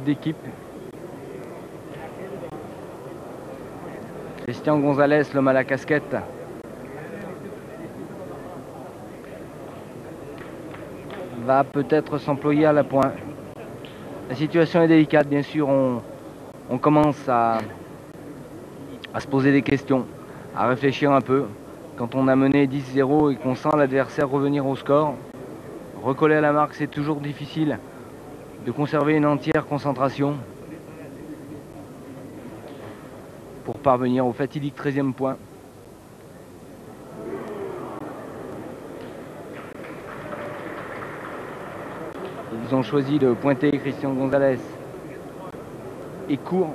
d'équipe. Christian Gonzalez, l'homme à la casquette. Va peut-être s'employer à la pointe. La situation est délicate, bien sûr, on commence à se poser des questions, à réfléchir un peu. Quand on a mené 10-0 et qu'on sent l'adversaire revenir au score, recoller à la marque, c'est toujours difficile de conserver une entière concentration pour parvenir au fatidique 13e point. Ils ont choisi de pointer Christian Gonzalez et court.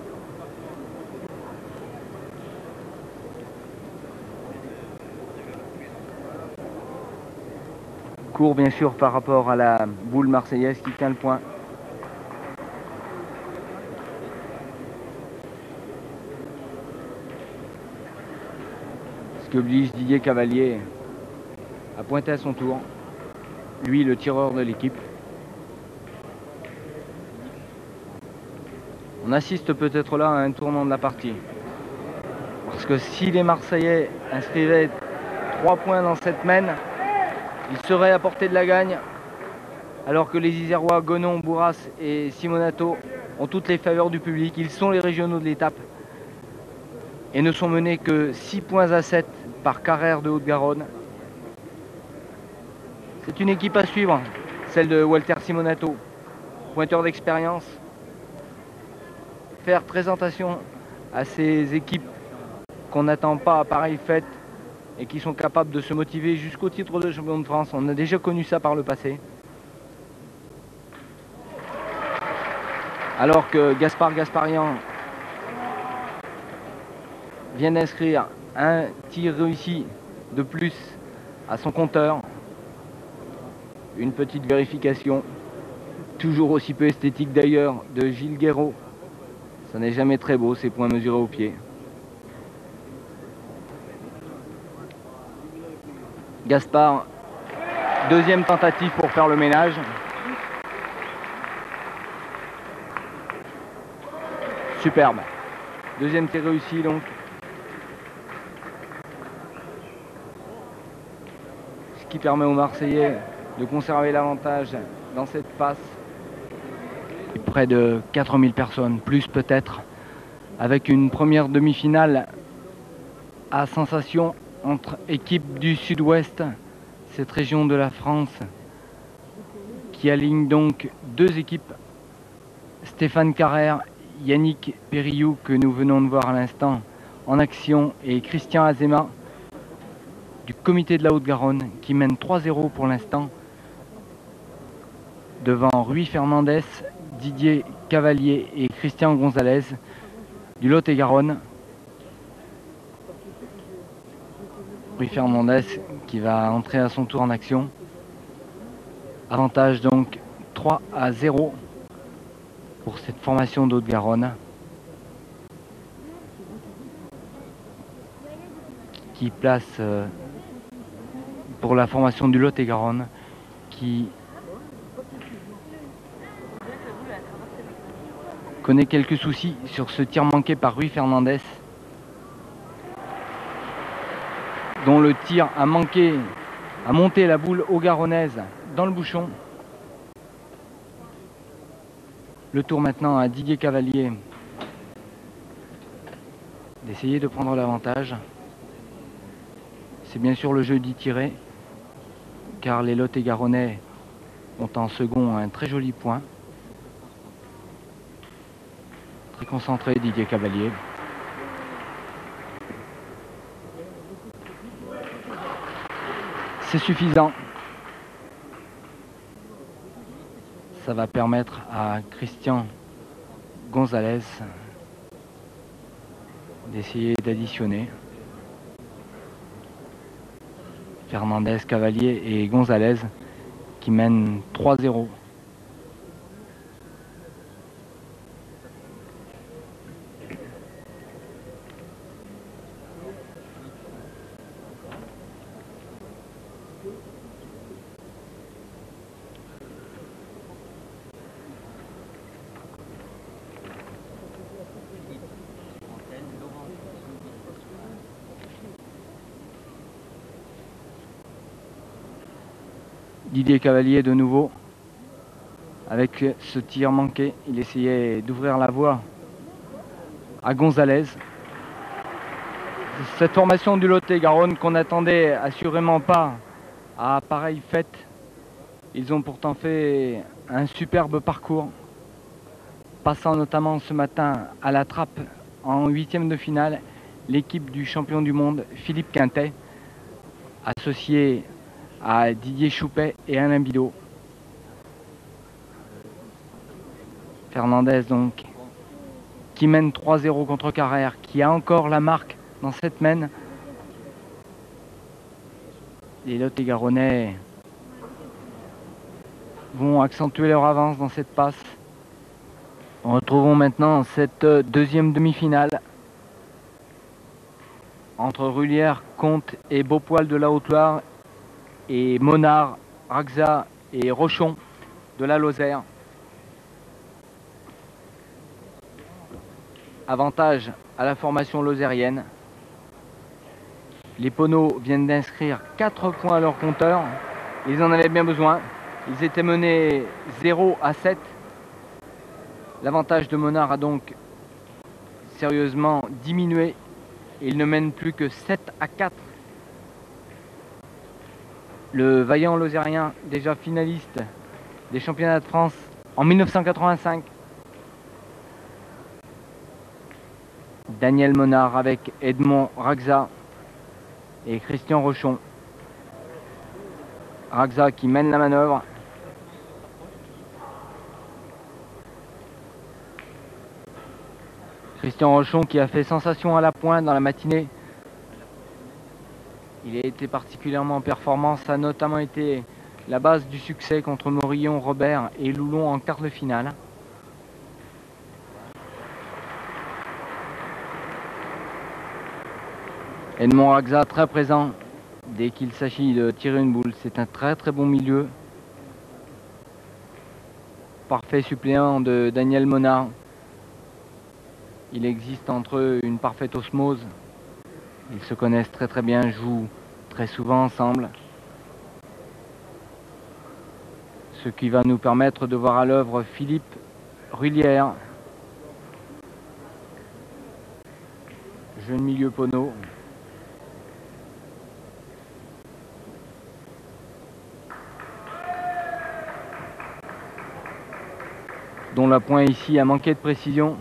Court bien sûr par rapport à la boule marseillaise qui tient le point. Ce qui oblige Didier Cavalier à pointer à son tour. Lui, le tireur de l'équipe. On assiste peut-être là à un tournant de la partie. Parce que si les Marseillais inscrivaient 3 points dans cette mène, ils seraient à portée de la gagne. Alors que les Isérois, Gonon, Bourras et Simonato ont toutes les faveurs du public. Ils sont les régionaux de l'étape. Et ne sont menés que 6 points à 7 par Carrère de Haute-Garonne. C'est une équipe à suivre, celle de Walter Simonato, pointeur d'expérience. Faire très attention à ces équipes qu'on n'attend pas à pareille fête et qui sont capables de se motiver jusqu'au titre de champion de France. On a déjà connu ça par le passé. Alors que Gaspard Gasparian vient d'inscrire un tir réussi de plus à son compteur. Une petite vérification, toujours aussi peu esthétique d'ailleurs, de Gilles Guéraud. Ça n'est jamais très beau, ces points mesurés au pied. Gaspard, deuxième tentative pour faire le ménage. Superbe. Deuxième tir réussi donc. Ce qui permet aux Marseillais de conserver l'avantage dans cette passe. Près de 4000 personnes, plus peut-être, avec une première demi-finale à sensation entre équipes du sud-ouest, cette région de la France, qui aligne donc 2 équipes, Stéphane Carrère, Yannick Périllou, que nous venons de voir à l'instant en action, et Christian Azema, du comité de la Haute-Garonne, qui mène 3-0 pour l'instant, devant Rui Fernandez, Didier Cavalier et Christian Gonzalez du Lot-et-Garonne. Rui Fernandez qui va entrer à son tour en action. Avantage donc 3-0 pour cette formation d'Haute-Garonne qui place pour la formation du Lot-et-Garonne qui connaît quelques soucis sur ce tir manqué par Rui Fernandez, dont le tir a manqué, a monté la boule haut-garonnaise dans le bouchon. Le tour maintenant à Didier Cavalier d'essayer de prendre l'avantage. C'est bien sûr le jeu d'y tirer, car les Lot-et-Garonnais ont en second un très joli point. Très concentré Didier Cavalier. C'est suffisant. Ça va permettre à Christian Gonzalez d'essayer d'additionner. Fernandez, Cavalier et Gonzalez qui mènent 3-0. Didier Cavalier de nouveau. Avec ce tir manqué, il essayait d'ouvrir la voie à Gonzalez. Cette formation du Lot-et-Garonne qu'on n'attendait assurément pas à pareille fête. Ils ont pourtant fait un superbe parcours, passant notamment ce matin à la trappe en 8e de finale l'équipe du champion du monde Philippe Quintet, associé à Didier Choupet et Alain Bidot. Fernandez donc, qui mène 3-0 contre Carrère, qui a encore la marque dans cette mène. Les Lot-et-Garonnais vont accentuer leur avance dans cette passe. Retrouvons maintenant cette deuxième demi-finale entre Rullière, Comte et Beaupoil de la Haute-Loire et Monard, Raxa et Rochon de la Lozère. Avantage à la formation lozérienne. Les Poneaux viennent d'inscrire 4 points à leur compteur. Ils en avaient bien besoin. Ils étaient menés 0-7. L'avantage de Monard a donc sérieusement diminué. Il ne mène plus que 7-4. Le vaillant lozérien, déjà finaliste des championnats de France en 1985. Daniel Monard avec Edmond Raxa et Christian Rochon. Raxa qui mène la manœuvre. Christian Rochon qui a fait sensation à la pointe dans la matinée. Il a été particulièrement performant. Ça a notamment été la base du succès contre Morillon, Robert et Loulon en quart de finale. Edmond Raxa très présent dès qu'il s'agit de tirer une boule. C'est un très très bon milieu. Parfait suppléant de Daniel Monard. Il existe entre eux une parfaite osmose. Ils se connaissent très très bien, jouent très souvent ensemble. Ce qui va nous permettre de voir à l'œuvre Philippe Rullière. Jeune milieu Pono. Dont la pointe ici a manqué de précision.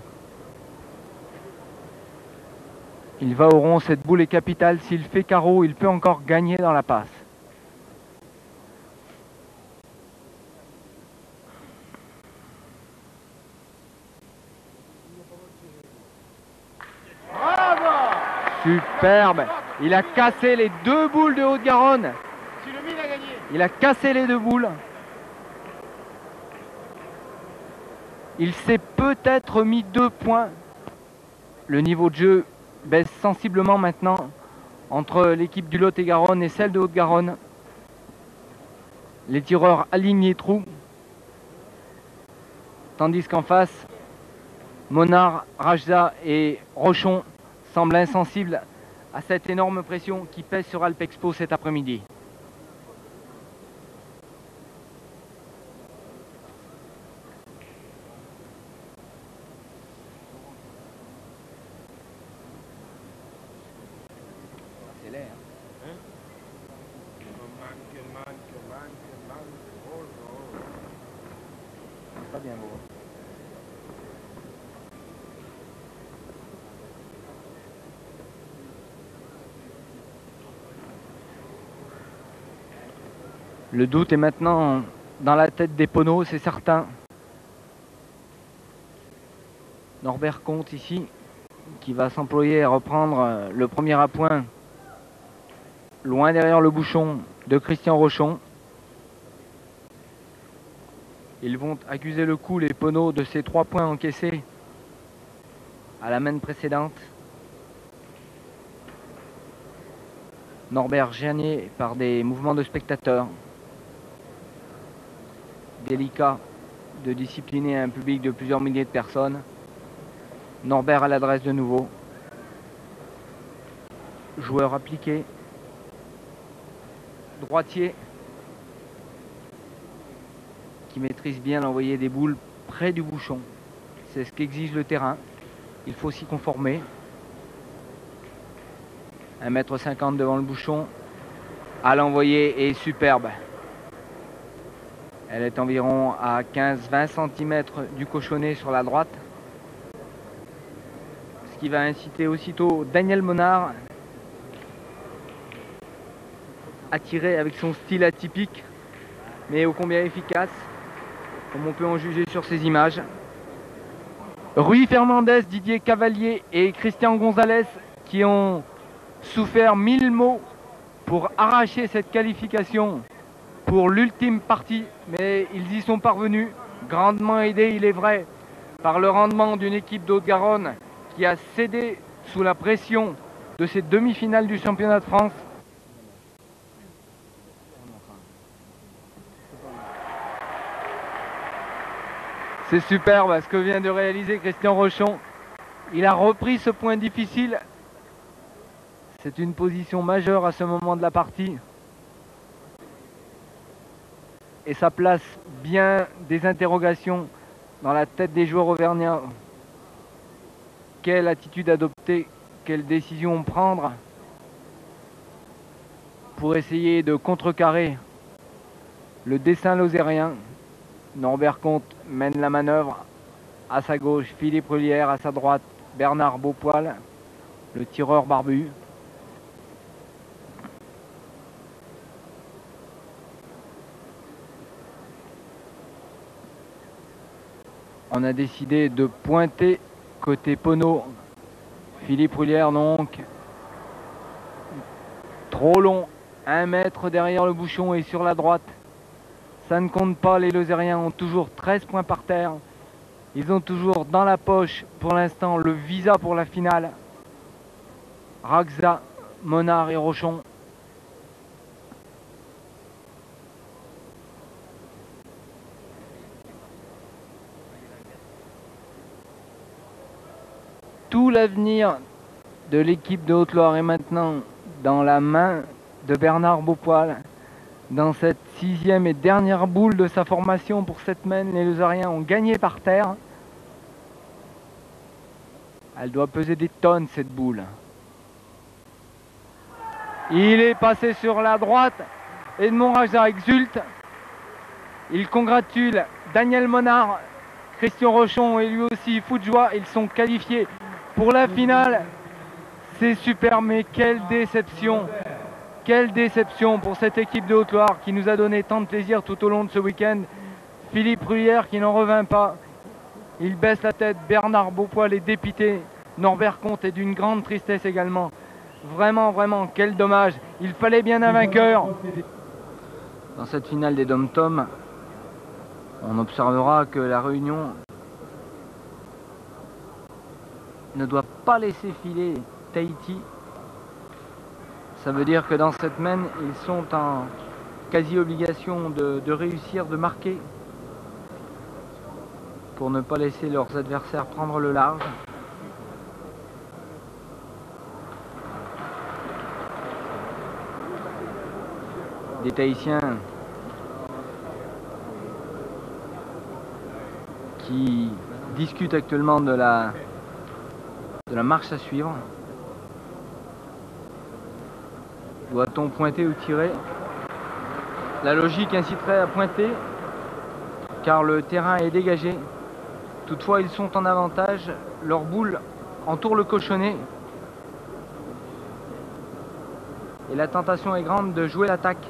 Il va au rond, cette boule est capitale. S'il fait carreau, il peut encore gagner dans la passe. Bravo! Superbe! Il a cassé les 2 boules de Haute-Garonne. Si le mille a gagné. Il a cassé les 2 boules. Il s'est peut-être mis 2 points. Le niveau de jeu baisse sensiblement maintenant entre l'équipe du Lot-et-Garonne et celle de Haute-Garonne. Les tireurs alignés trous. Tandis qu'en face, Monard, Rajda et Rochon semblent insensibles à cette énorme pression qui pèse sur Alpexpo cet après-midi. Pas bien beau. Le doute est maintenant dans la tête des Poneaux, c'est certain. Norbert Comte ici, qui va s'employer à reprendre le premier appoint loin derrière le bouchon de Christian Rochon. Ils vont accuser le coup, les Poneaux, de ces 3 points encaissés à la main précédente. Norbert gêné par des mouvements de spectateurs. Délicat de discipliner un public de plusieurs milliers de personnes. Norbert à l'adresse de nouveau. Joueur appliqué. Droitier. maîtrise bien d'envoyer des boules près du bouchon. C'est ce qu'exige le terrain. Il faut s'y conformer. 1,50 m devant le bouchon. À l'envoyer est superbe. Elle est environ à 15-20 cm du cochonnet sur la droite. Ce qui va inciter aussitôt Daniel Monard à tirer avec son style atypique, mais ô combien efficace, comme on peut en juger sur ces images. Rui Fernandez, Didier Cavalier et Christian Gonzalez qui ont souffert 1000 maux pour arracher cette qualification pour l'ultime partie, mais ils y sont parvenus, grandement aidés, il est vrai, par le rendement d'une équipe d'Haute-Garonne qui a cédé sous la pression de ces demi-finales du championnat de France. C'est superbe ce que vient de réaliser Christian Rochon. Il a repris ce point difficile. C'est une position majeure à ce moment de la partie. Et ça place bien des interrogations dans la tête des joueurs auvergnats. Quelle attitude adopter, quelle décision prendre pour essayer de contrecarrer le dessein lozérien. Norbert Comte mène la manœuvre. À sa gauche, Philippe Rulière, à sa droite, Bernard Beaupoil, le tireur barbu. On a décidé de pointer côté Pono. Philippe Rulière donc. Trop long, 1 mètre derrière le bouchon et sur la droite. Ça ne compte pas, les Lozériens ont toujours 13 points par terre. Ils ont toujours dans la poche, pour l'instant, le visa pour la finale. Raxa, Monard et Rochon. Tout l'avenir de l'équipe de Haute-Loire est maintenant dans la main de Bernard Beaupoil. Dans cette 6e et dernière boule de sa formation pour cette semaine, les Lozériens ont gagné par terre. Elle doit peser des tonnes, cette boule. Il est passé sur la droite. Edmond Raja exulte. Il congratule Daniel Monard. Christian Rochon et lui aussi fou de joie. Ils sont qualifiés pour la finale. C'est super, mais quelle déception! Quelle déception pour cette équipe de Haute-Loire qui nous a donné tant de plaisir tout au long de ce week-end. Philippe Rulière qui n'en revint pas. Il baisse la tête. Bernard Beaupoil est dépité. Norbert Comte est d'une grande tristesse également. Vraiment, vraiment, quel dommage. Il fallait bien un vainqueur. Dans cette finale des Dom-Tom, on observera que la Réunion ne doit pas laisser filer Tahiti. Ça veut dire que dans cette semaine, ils sont en quasi-obligation de réussir, de marquer pour ne pas laisser leurs adversaires prendre le large. Des Tahitiens qui discutent actuellement de la marche à suivre. Doit-on pointer ou tirer? La logique inciterait à pointer car le terrain est dégagé. Toutefois, ils sont en avantage. Leur boule entoure le cochonnet. Et la tentation est grande de jouer l'attaque.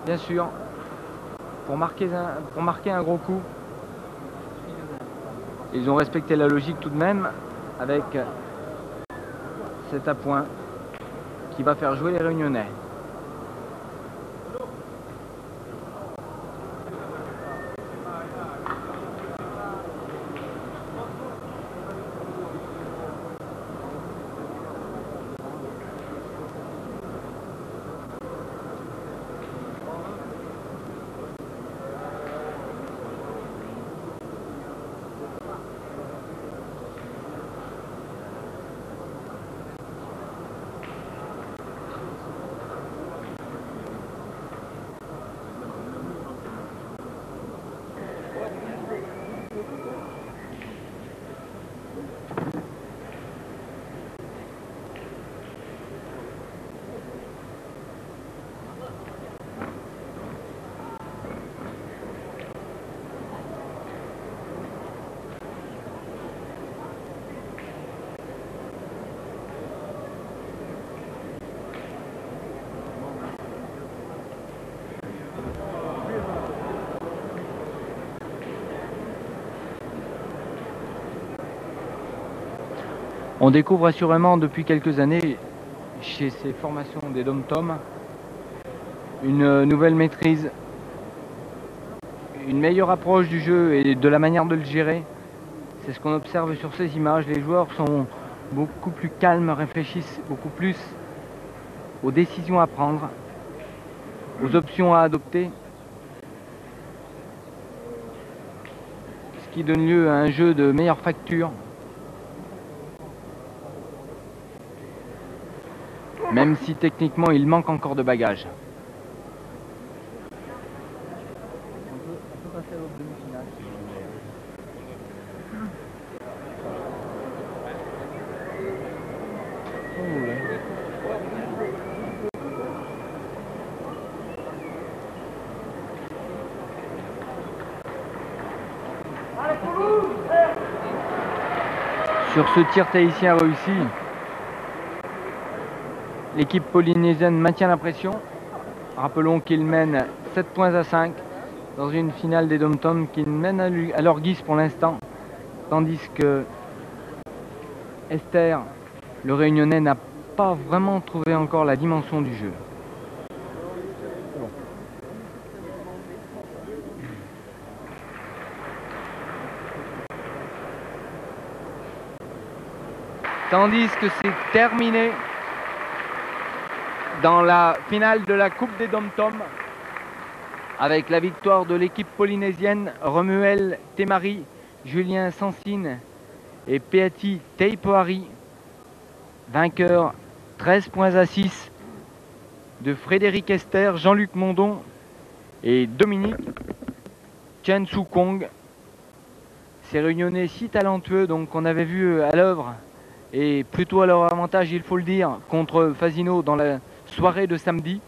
Bien sûr, pour marquer un gros coup. Ils ont respecté la logique tout de même avec cet appoint qui va faire jouer les Réunionnais. On découvre assurément depuis quelques années chez ces formations des dom-tom une nouvelle maîtrise, une meilleure approche du jeu et de la manière de le gérer. C'est ce qu'on observe sur ces images. Les joueurs sont beaucoup plus calmes, réfléchissent beaucoup plus aux décisions à prendre, aux options à adopter, ce qui donne lieu à un jeu de meilleure facture, même si techniquement il manque encore de bagages. On peut passer à l'autre demi-finale. Sur ce tir tahitien réussi, l'équipe polynésienne maintient la pression. Rappelons qu'ils mènent 7 points à 5 dans une finale des dom-tom qu'ils mènent à leur guise pour l'instant, tandis que Esther, le Réunionnais, n'a pas vraiment trouvé encore la dimension du jeu. Tandis que c'est terminé dans la finale de la Coupe des Dom-Tom avec la victoire de l'équipe polynésienne Romuel Temari, Julien Sansine et Peati Teipoari. Vainqueur 13 points à 6 de Frédéric Esther, Jean-Luc Mondon et Dominique Chen Su Kong. Ces Réunionnais si talentueux donc qu'on avait vu à l'œuvre et plutôt à leur avantage, il faut le dire, contre Fasino dans la soirée de samedi,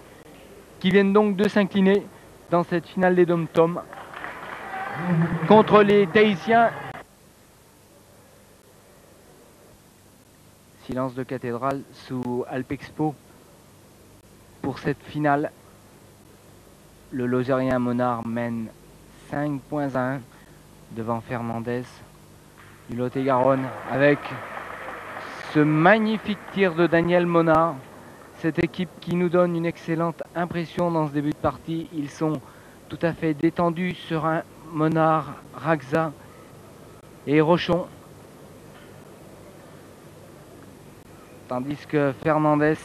qui viennent donc de s'incliner dans cette finale des dom-tom contre les Tahitiens. Silence de cathédrale sous Alpexpo pour cette finale. Le Lozérien Monard mène 5 points à 1 devant Fernandez du Lot-et-Garonne avec ce magnifique tir de Daniel Monard. Cette équipe qui nous donne une excellente impression dans ce début de partie. Ils sont tout à fait détendus, sereins. Monard, Raxa et Rochon. Tandis que Fernandez,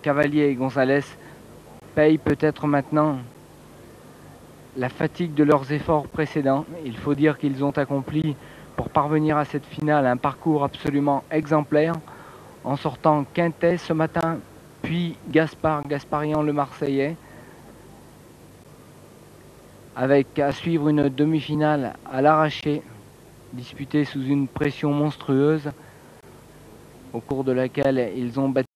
Cavalier et Gonzalez payent peut-être maintenant la fatigue de leurs efforts précédents. Il faut dire qu'ils ont accompli pour parvenir à cette finale un parcours absolument exemplaire en sortant Quintet ce matin, puis Gasparian le Marseillais, avec à suivre une demi-finale à l'arraché, disputée sous une pression monstrueuse, au cours de laquelle ils ont battu